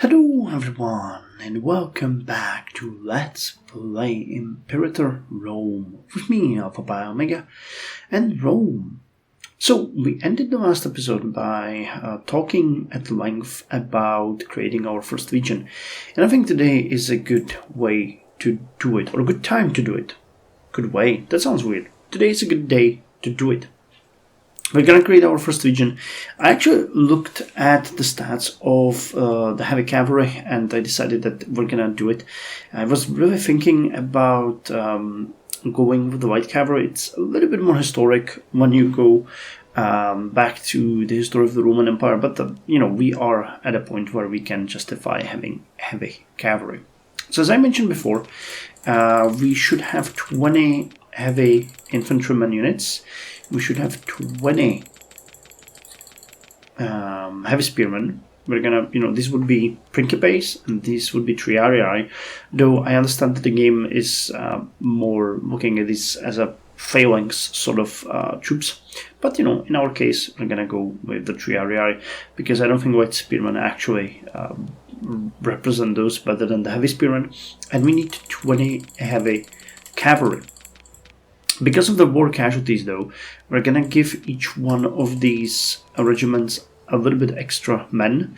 Hello everyone and welcome back to Let's Play Imperator Rome with me, Alpha by Omega, and Rome. So we ended the last episode by talking at length about creating our first legion, and I think today is a good way to do it, or a good time to do it. Good way, that sounds weird. Today is a good day to do it. We're gonna create our first legion. I actually looked at the stats of the heavy cavalry and I decided that we're gonna do it. I was really thinking about going with the light cavalry. It's a little bit more historic when you go back to the history of the Roman Empire, but we are at a point where we can justify having heavy cavalry. So as I mentioned before, we should have 20 heavy infantryman units. We should have 20 heavy spearmen. We're gonna, this would be Principes and this would be Triarii, though I understand that the game is more looking at this as a phalanx sort of troops. But, in our case, we're gonna go with the Triarii because I don't think white spearmen actually represent those better than the heavy spearmen. And we need 20 heavy cavalry. Because of the war casualties, though, we're gonna give each one of these regiments a little bit extra men.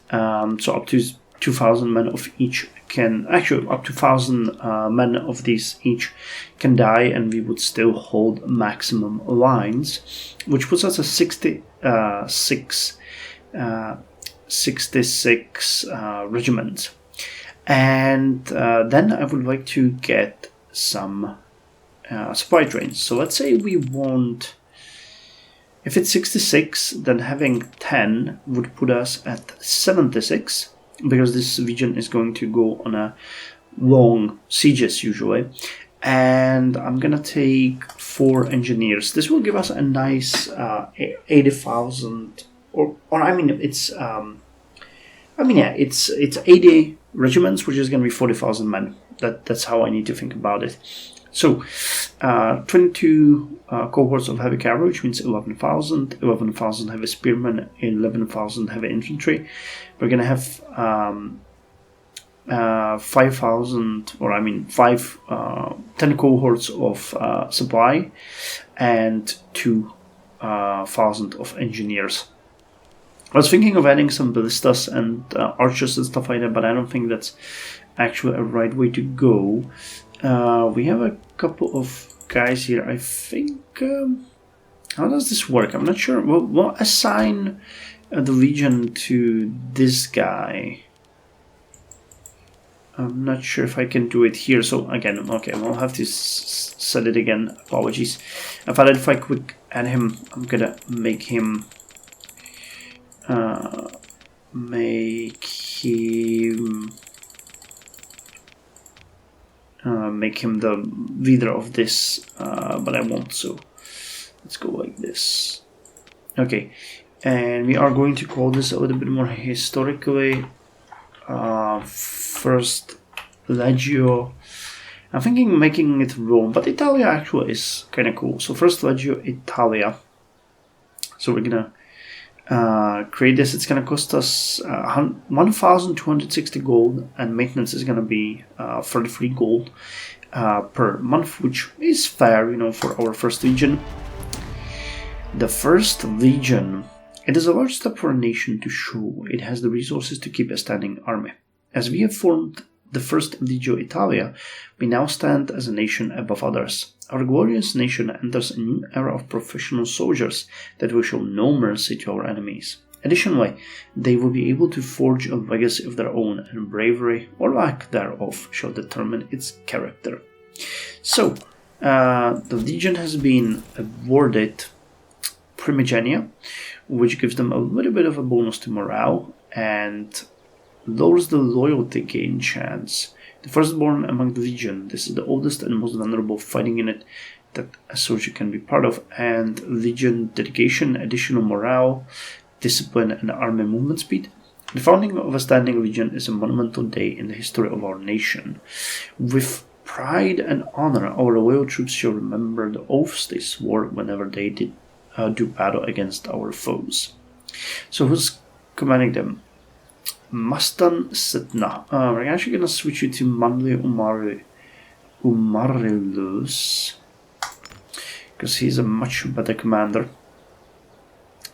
So up to 2,000 men of each can... Actually, up to 1,000 men of these each can die, and we would still hold maximum lines, which puts us at 66 regiments. And then I would like to get some... supply trains. So let's say we want, if it's 66, then having 10 would put us at 76, because this region is going to go on a long sieges usually. And I'm gonna take 4 engineers. This will give us a nice 80,000, it's 80 regiments, which is gonna be 40,000 men. That's how I need to think about it. So, 22 cohorts of heavy cavalry, which means 11,000 heavy spearmen, 11,000 heavy infantry. We're going to have 10 cohorts of supply and 2,000 of engineers. I was thinking of adding some ballistas and archers and stuff like that, but I don't think that's actually a right way to go. We have a couple of guys here. I think... how does this work? I'm not sure. We'll assign the legion to this guy. I'm not sure if I can do it here. So again, okay, we'll have to set it again. Apologies. I thought if I could add him, I'm gonna make him... make him the leader of this, but I won't, so let's go like this. Okay, and we are going to call this a little bit more historically. First Legio. I'm thinking making it Rome, but Italia actually is kind of cool. So first Legio Italia. So we're gonna create this. It's gonna cost us 1,260 gold, and maintenance is gonna be 33 gold per month, which is fair, for our first legion. The first legion, it is a large step for a nation to show it has the resources to keep a standing army. As we have formed the first Legio Italia, we now stand as a nation above others. Our glorious nation enters a new era of professional soldiers that will show no mercy to our enemies. Additionally, they will be able to forge a legacy of their own, and bravery, or lack thereof, shall determine its character. So, the legion has been awarded Primigenia, which gives them a little bit of a bonus to morale, and lowers the loyalty gain chance. The firstborn among the legion, this is the oldest and most vulnerable fighting unit that a soldier can be part of, and legion dedication, additional morale, discipline, and army movement speed. The founding of a standing legion is a monumental day in the history of our nation. With pride and honor, our loyal troops shall remember the oaths they swore whenever they did do battle against our foes. So who's commanding them? Mastan Sitna. We're actually gonna switch you to Manli Umarilus, because he's a much better commander.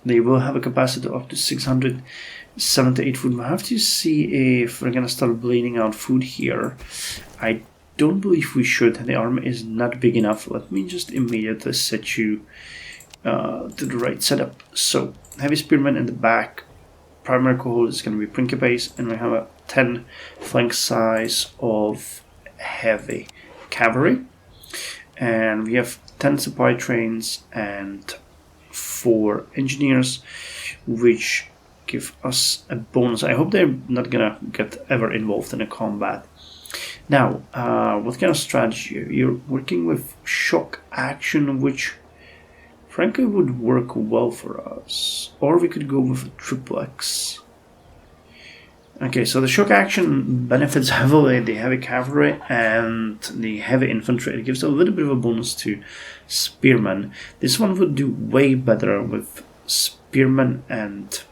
They will have a capacity of up to 678 food. We have to see if we're gonna start bleeding out food here. I don't believe we should. The army is not big enough. Let me just immediately set you to the right setup. So, heavy spearmen in the back. Primary cohort is going to be Principes, and we have a 10 flank size of heavy cavalry. And we have 10 supply trains and 4 engineers, which give us a bonus. I hope they're not gonna get ever involved in a combat. Now, what kind of strategy? You're working with shock action, which frankly would work well for us. Or we could go with a triplex. Okay, so the shock action benefits heavily the heavy cavalry and the heavy infantry. It gives a little bit of a bonus to spearmen. This one would do way better with spearmen and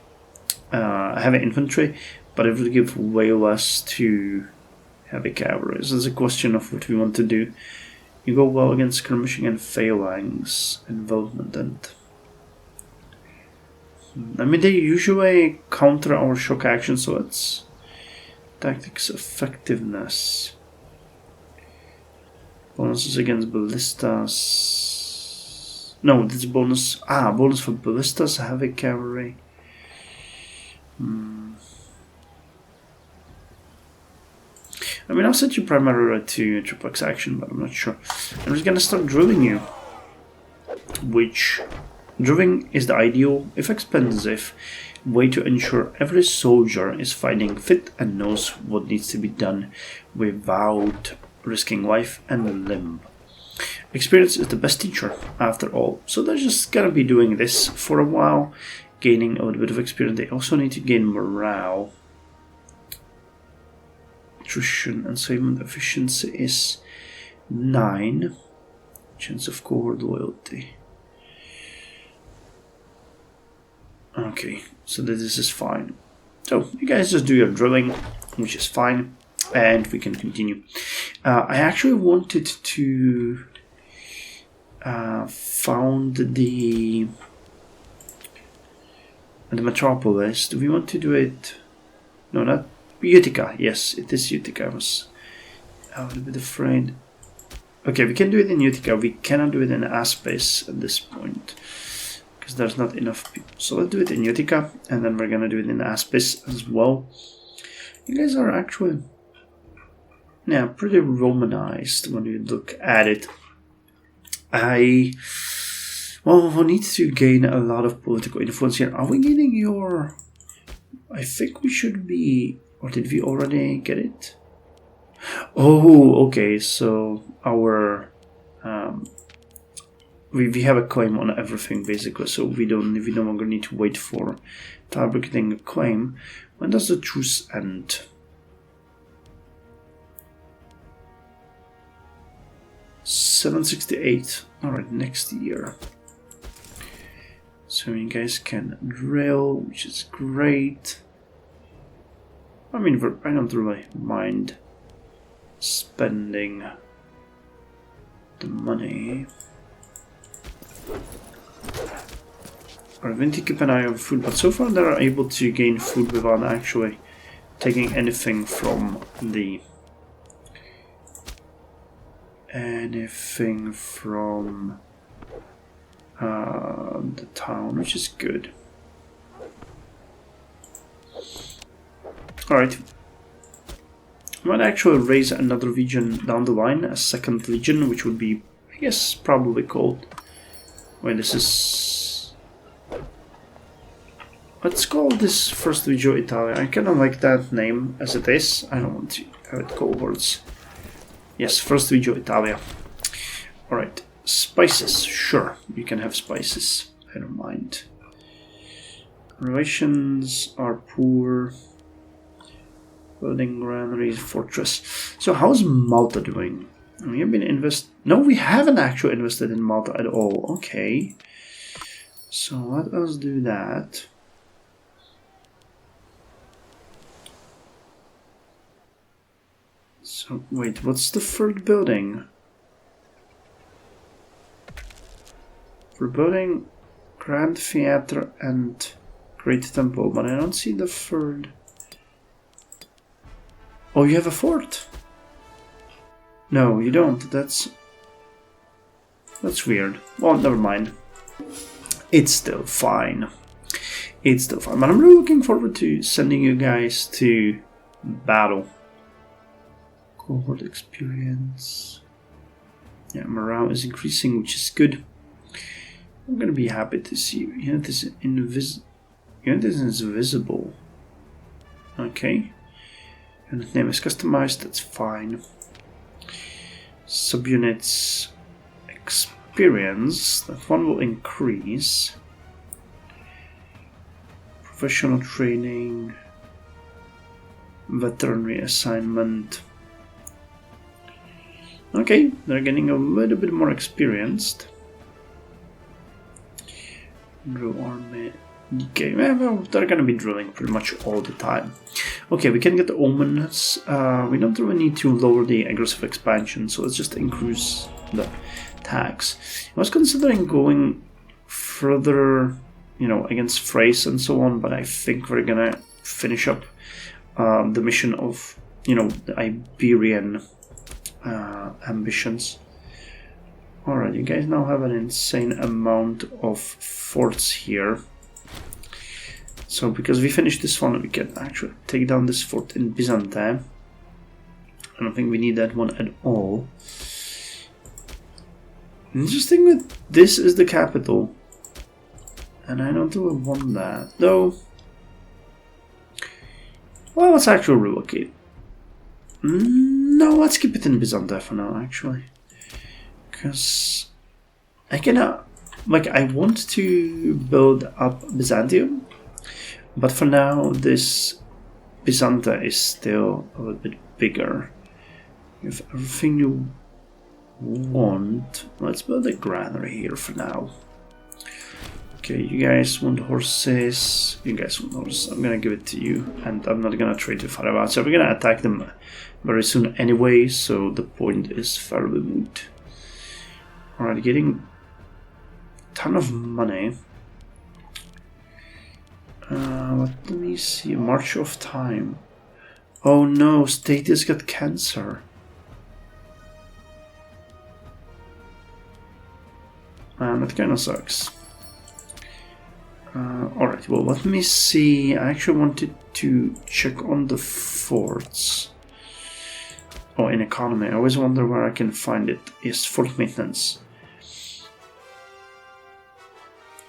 heavy infantry, but it would give way less to heavy cavalry. So it's a question of what we want to do. You go well against skirmishing and phalanx involvement, and I mean, they usually counter our shock action, so it's tactics effectiveness. Bonuses against ballistas. No, this is bonus. Bonus for ballistas, heavy cavalry. I mean, I'll set you primarily to triplex action, but I'm not sure. I'm just gonna start drilling you, which drilling is the ideal, if expensive, way to ensure every soldier is fighting fit and knows what needs to be done without risking life and limb. Experience is the best teacher, after all, so they're just gonna be doing this for a while, gaining a little bit of experience. They also need to gain morale. Attrition and saving efficiency is 9. Chance of cohort loyalty. Okay, so this is fine. So you guys just do your drilling, which is fine, and we can continue. I actually wanted to found the metropolis. Do we want to do it? No, not Utica. Yes, it is Utica. I was a little bit afraid. Okay, we can do it in Utica. We cannot do it in Aspis at this point, because there's not enough people. So let's do it in Utica, and then we're gonna do it in Aspis as well. You guys are actually, yeah, pretty Romanized when you look at it. Well, we need to gain a lot of political influence here. Are we getting your? I think we should be, or did we already get it? Oh, okay. So our we have a claim on everything basically, so we no longer need to wait for fabricating a claim. When does the truce end? $768. All right, next year. So you guys can drill, which is great. I mean, I don't really mind spending the money. Alright, we need to keep an eye on food, but so far they're able to gain food without actually taking anything from the town, which is good. Alright. I might actually raise another region down the line, a second region, which would be, I guess, probably called... Wait, this is... Let's call this first Regio Italia. I kind of like that name as it is. I don't want to have it cohorts. Yes, first Regio Italia. Alright, spices. Sure, you can have spices. I don't mind. Relations are poor. Building granaries, fortress. So how's Malta doing? We have been No, we haven't actually invested in Malta at all. Okay. So let us do that. So wait, what's the third building? We're building Grand Theatre and Great Temple, but I don't see the third. Oh, you have a fort? No, you don't. That's weird. Well, never mind. It's still fine. It's still fine. But I'm really looking forward to sending you guys to battle. Cohort experience. Yeah, morale is increasing, which is good. I'm gonna be happy to see you. Unit is visible. Okay. Unit name is customized, that's fine. Subunits experience, that one will increase. Professional training. Veteranry assignment. Okay, they're getting a little bit more experienced. Drill army. Okay, well, they're gonna be drilling pretty much all the time. Okay, we can get the omens. We don't really need to lower the aggressive expansion, so let's just increase the tax. I was considering going further, you know, against Thrace and so on, but I think we're gonna finish up the mission of, you know, the Iberian ambitions. Alright, you guys now have an insane amount of forts here. So because we finished this one, we can actually take down this fort in Byzantium. I don't think we need that one at all. Interesting that this is the capital. And I don't really want that, though. Well, let's actually relocate. No, let's keep it in Byzantium for now, actually. Because I cannot, like, I want to build up Byzantium, but for now this Byzantium is still a little bit bigger. If everything you want, let's build a granary here for now. Okay, you guys want horses, you guys want horses, I'm gonna give it to you, and I'm not gonna trade with Haravat, so we're gonna attack them very soon anyway, so the point is fairly moot. Alright, getting a ton of money. Let me see, March of Time. Oh no, Status got cancer. That kinda sucks. Alright, well, let me see. I actually wanted to check on the forts. Oh, in economy. I always wonder where I can find it. Is fort maintenance.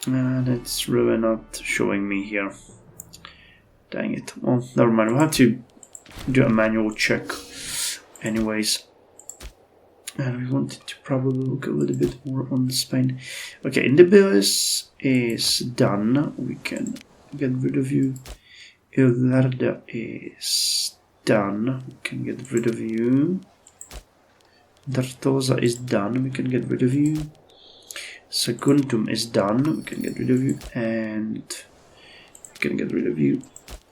And it's really not showing me here. Dang it. Well, never mind. We'll have to do a manual check anyways. And we wanted to probably look a little bit more on Spain. Okay, Indabilis is done. We can get rid of you. Illarda is done. We can get rid of you. Dartosa is done. We can get rid of you. Saguntum is done. We can get rid of you. And we can get rid of you.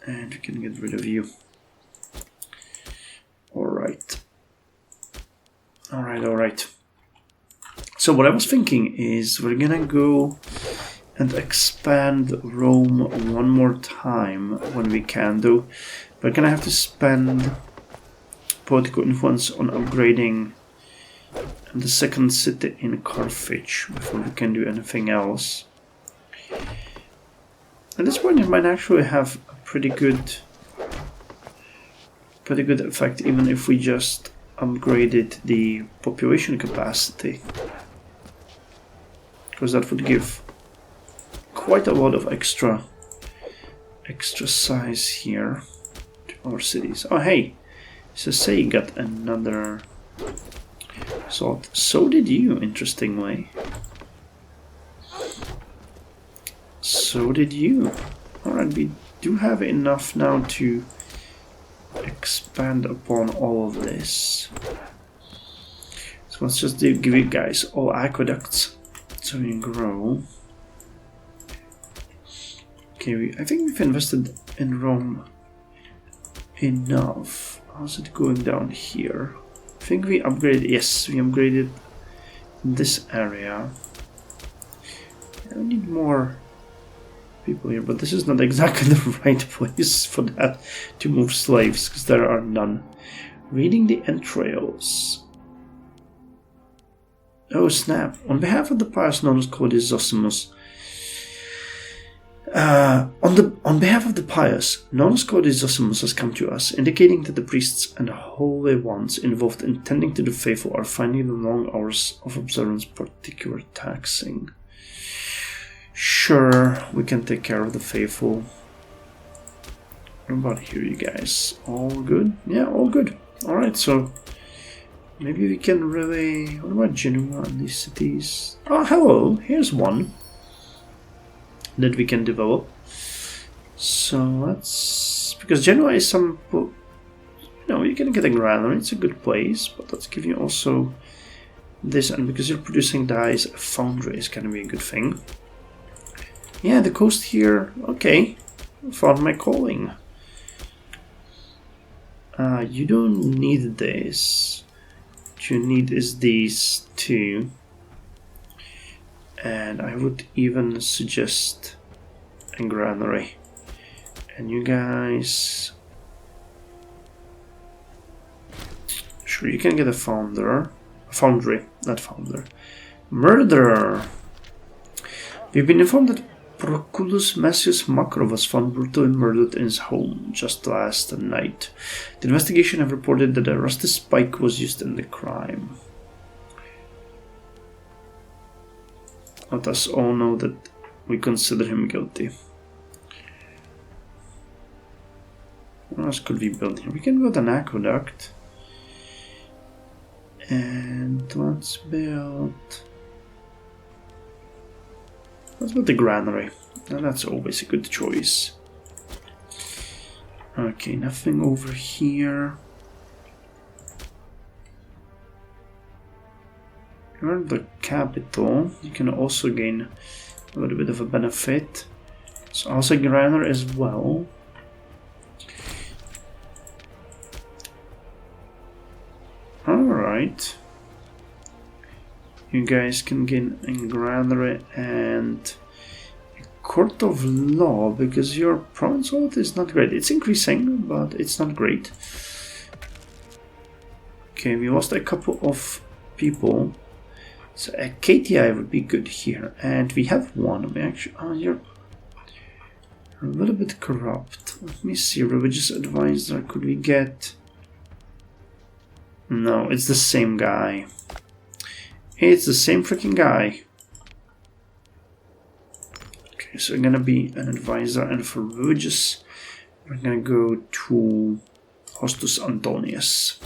And we can get rid of you. Alright. Alright. So what I was thinking is we're gonna go and expand Rome one more time when we can do. We're gonna have to spend political influence on upgrading the second city in Carthage before we can do anything else. At this point it might actually have a pretty good effect even if we just upgraded the population capacity, because that would give quite a lot of extra size here to our cities. Oh hey, Sasei got another salt. So did you, interestingly. So did you. Alright, we do have enough now to expand upon all of this. So let's just give you guys all aqueducts so you grow. Okay, I think we've invested in Rome enough. how's it going down here? I think we upgraded. Yes, we upgraded this area. I need more people here, but this is not exactly the right place for that to move slaves, because there are none. Reading the entrails. Oh snap! On behalf of the pious Nonus Cordis Zosimus, on behalf of the pious, Nonus Cordis Zosimus has come to us, indicating that the priests and holy ones involved in tending to the faithful are finding the long hours of observance particularly taxing. Sure, we can take care of the faithful. What about here, you guys? All good? Yeah, all good. Alright, so maybe we can really... What about Genoa and these cities? Oh, hello! Here's one that we can develop. So let's... Because Genoa is some... You know, you can get a granary, it's a good place, but let's give you also this, and because you're producing dyes, a foundry is going to be a good thing. Yeah, the coast here, okay, found my calling. You don't need this. What you need is these two. And I would even suggest a granary. And you guys... Sure, you can get a foundry, not founder. Murderer! We've been informed that Proculus Massius Macro was found brutally murdered in his home just last night. The investigation have reported that a rusty spike was used in the crime. Let us all know that we consider him guilty. What else could we build here? We can build an aqueduct. And let's build the granary. And that's always a good choice. Okay, nothing over here. You're the capital. You can also gain a little bit of a benefit. So also granary as well. Alright. You guys can gain a granary and a court of law, because your province hold is not great. It's increasing, but it's not great. Okay, we lost a couple of people. So a KTI would be good here. And we have one. We actually... Oh, you're a little bit corrupt. Let me see. Religious advisor. Could we get... No, it's the same guy. It's the same freaking guy. Okay, so I'm gonna be an advisor, and for religious, we're gonna go to Hostus Antonius.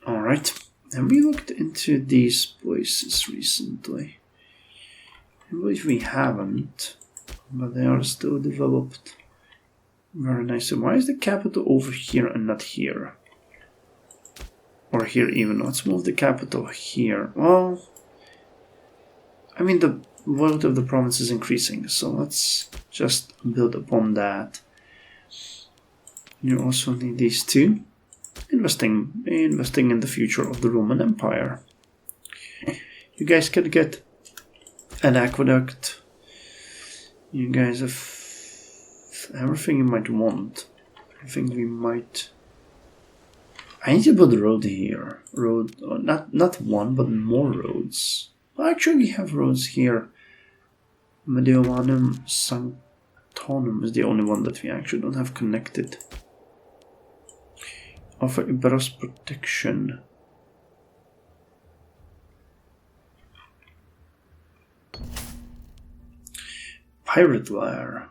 Alright, and we looked into these places recently. I believe we haven't, but they are still developed. Very nice. So why is the capital over here and not here? Or here even. Let's move the capital here. Well, I mean the wealth of the province is increasing, so let's just build upon that. You also need these two. Investing in the future of the Roman Empire. You guys can get an aqueduct. You guys have everything you might want. I think we might... I need to build a road here. Not one, but more roads. Well, actually, we have roads here. Mediolanum Sanctonum is the only one that we actually don't have connected. Offer Iberos protection. Pirate lair.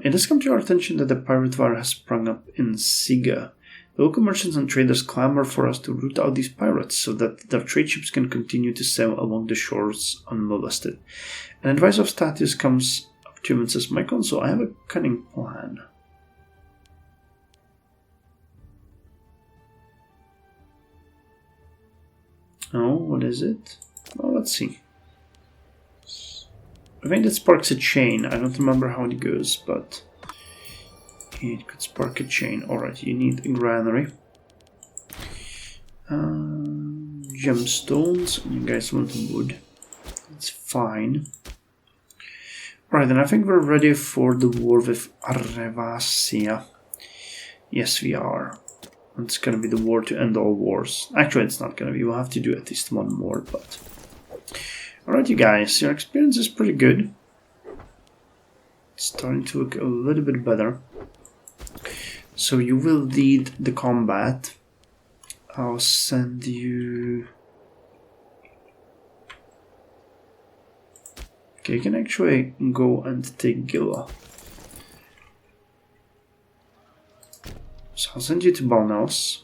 It has come to our attention that the pirate war has sprung up in Siga. The local merchants and traders clamor for us to root out these pirates so that their trade ships can continue to sail along the shores unmolested. An advisor of Statius comes up to him and says, "My consul, I have a cunning plan." Oh, what is it? Well, let's see. I think that sparks a chain. I don't remember how it goes, but it could spark a chain. Alright, you need a granary. Gemstones. You guys want wood. That's fine. Right, then I think we're ready for the war with Arrevasia. Yes, we are. It's gonna be the war to end all wars. Actually, it's not gonna be. We'll have to do at least one more, but... Alright, you guys. Your experience is pretty good. It's starting to look a little bit better. So you will lead the combat. I'll send you... Okay, you can actually go and take Gila. So I'll send you to Balnaos.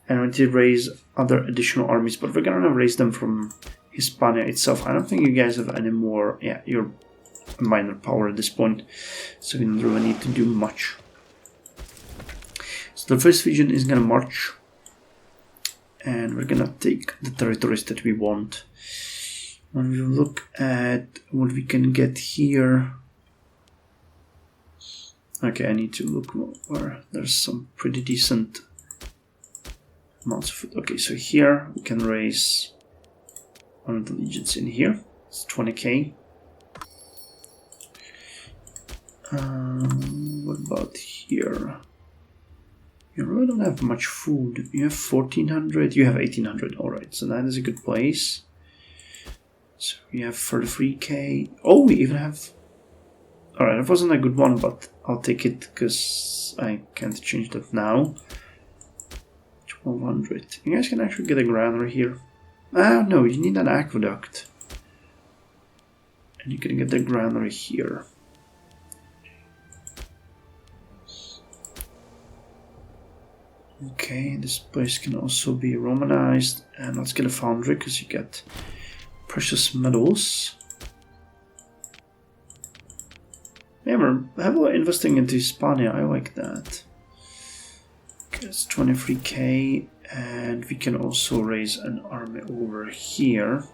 And we need to raise other additional armies, but we're gonna raise them from Hispania itself. I don't think you guys have any more... Yeah, you're a minor power at this point, so we don't really need to do much. So the first region is gonna march. And we're gonna take the territories that we want. When we look at what we can get here... Okay, I need to look where there's some pretty decent amounts of food. Okay, so here we can raise one of the legions in here. It's 20k. What about here? You really don't have much food. You have 1400, you have 1800. Alright, so that is a good place. So we have 33k. Oh, we even have... Alright, that wasn't a good one, but I'll take it because I can't change that now. 1200. You guys can actually get a granary here. Ah, no, you need an aqueduct. And you can get the granary here. Okay, this place can also be Romanized. And let's get a foundry because you get precious metals. Yeah, we're heavily investing into Hispania. I like that. Okay, it's 23k, and we can also raise an army over here.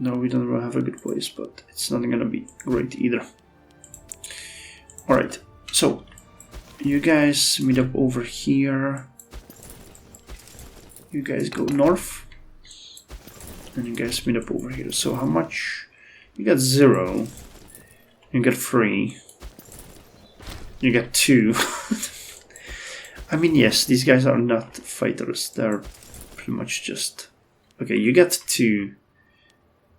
No, we don't really have a good place, but it's not gonna be great either. Alright, so you guys meet up over here. You guys go north. And you guys meet up over here. So how much? You got 0. You got 3. You got 2. I mean, yes, these guys are not fighters. They're pretty much just... Okay, you got 2.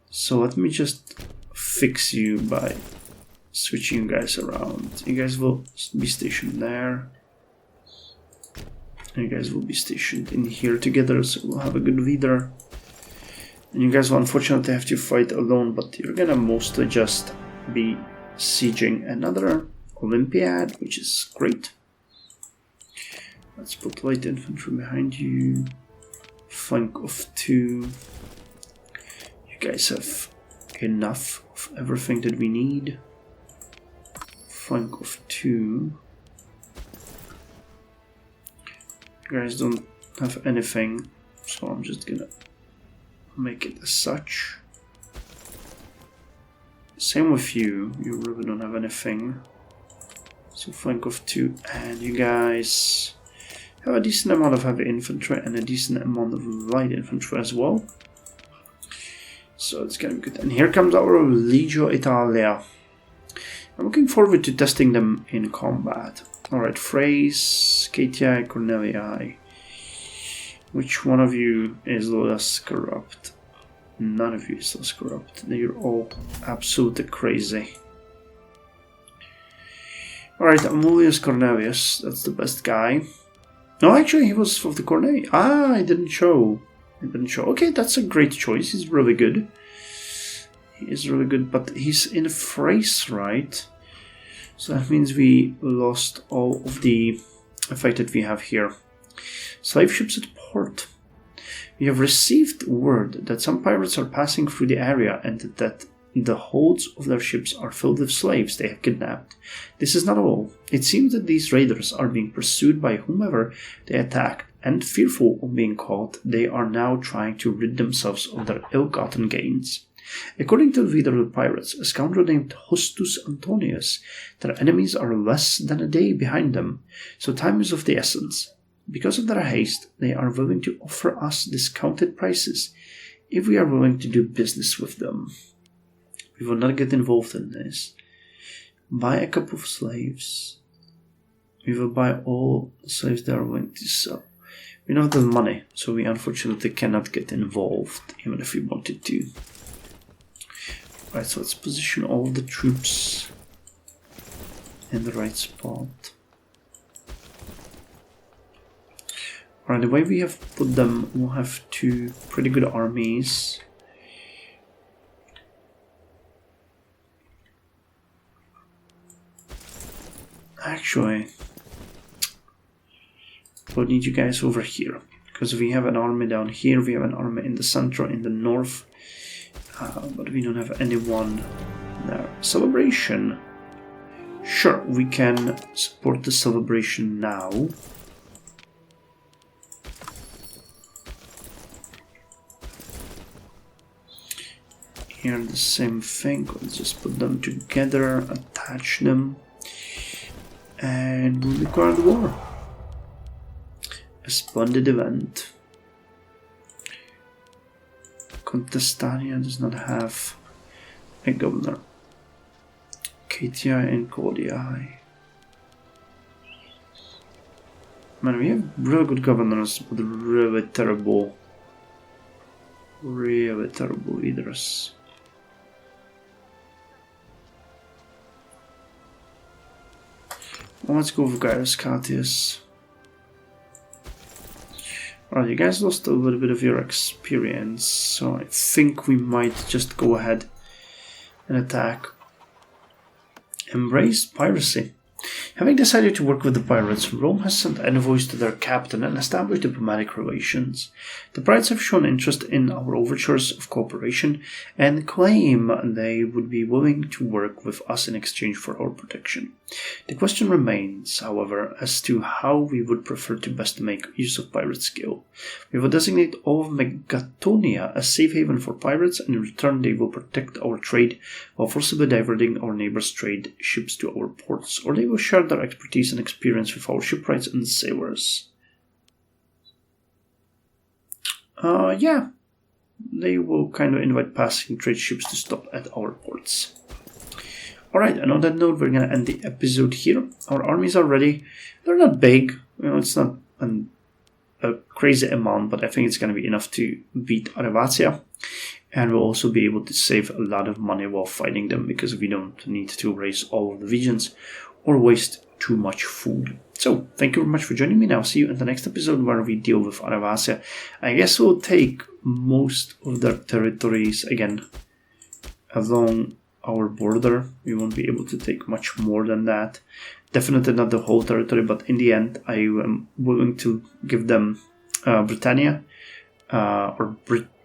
So let me just fix you by switching you guys around. You guys will be stationed there. And you guys will be stationed in here together, so we'll have a good leader. And you guys will unfortunately have to fight alone, but you're gonna mostly just be sieging another Olympiad, which is great. Let's put light infantry behind you. Flank of 2. You guys have enough of everything that we need. Flank of 2. You guys don't have anything, so I'm just gonna make it as such. Same with you, you really don't have anything. So flank of 2, and you guys have a decent amount of heavy infantry and a decent amount of light infantry as well. So it's gonna be good. And here comes our Legio Italia. I'm looking forward to testing them in combat. Alright, Phrase, KTI, Cornelii. Which one of you is less corrupt? None of you is less corrupt. You're all absolutely crazy. Alright, Amulius Cornelius. That's the best guy. No, actually, he was of the Cornei. Ah, he didn't show. He didn't show. Okay, that's a great choice. He's really good. He is really good, but he's in Phrase, right? So that means we lost all of the effect that we have here. Slave ships at port. We have received word that some pirates are passing through the area and that the holds of their ships are filled with slaves they have kidnapped. This is not all. It seems that these raiders are being pursued by whomever they attacked and fearful of being caught, they are now trying to rid themselves of their ill-gotten gains. According to the leader of the pirates, a scoundrel named Hostus Antonius, their enemies are less than a day behind them, so time is of the essence. Because of their haste, they are willing to offer us discounted prices if we are willing to do business with them. We will not get involved in this. Buy a couple of slaves. We will buy all the slaves they are willing to sell. We don't have the money, so we unfortunately cannot get involved, even if we wanted to. Right, so let's position all the troops in the right spot. Alright, the way we have put them, we'll have two pretty good armies. Actually, we'll need you guys over here, because we have an army down here, we have an army in the center, in the north. But we don't have anyone there. Celebration. Sure, we can support the celebration now. Here the same thing. Let's just put them together, attach them, and we'll declare the war. A splendid event. Contestania does not have a governor. KTI and Kodii. Man, we have really good governors, but really terrible leaders. Well, let's go for Gaius Catius. Alright, you guys lost a little bit of your experience, so I think we might just go ahead and attack. Embrace piracy. Having decided to work with the pirates, Rome has sent envoys to their captain and established diplomatic relations. The pirates have shown interest in our overtures of cooperation and claim they would be willing to work with us in exchange for our protection. The question remains, however, as to how we would prefer to best make use of pirate skill. We will designate all of Megatonia as safe haven for pirates, and in return they will protect our trade while forcibly diverting our neighbors' trade ships to our ports, or they will share their expertise and experience with our shipwrights and sailors. Yeah. They will kind of invite passing trade ships to stop at our ports. Alright, and on that note, we're going to end the episode here. Our armies are ready. They're not big. You know, it's not a crazy amount, but I think it's going to be enough to beat Aravatia. And we'll also be able to save a lot of money while fighting them, because we don't need to raise all of the regions or waste too much food. So, thank you very much for joining me. Now, see you in the next episode where we deal with Aravasia. I guess we'll take most of their territories again along our border. We won't be able to take much more than that. Definitely not the whole territory, but in the end, I am willing to give them Britannia, or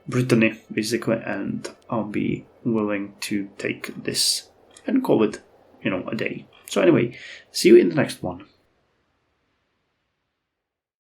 Brittany, basically, and I'll be willing to take this and call it, a day. So anyway, see you in the next one.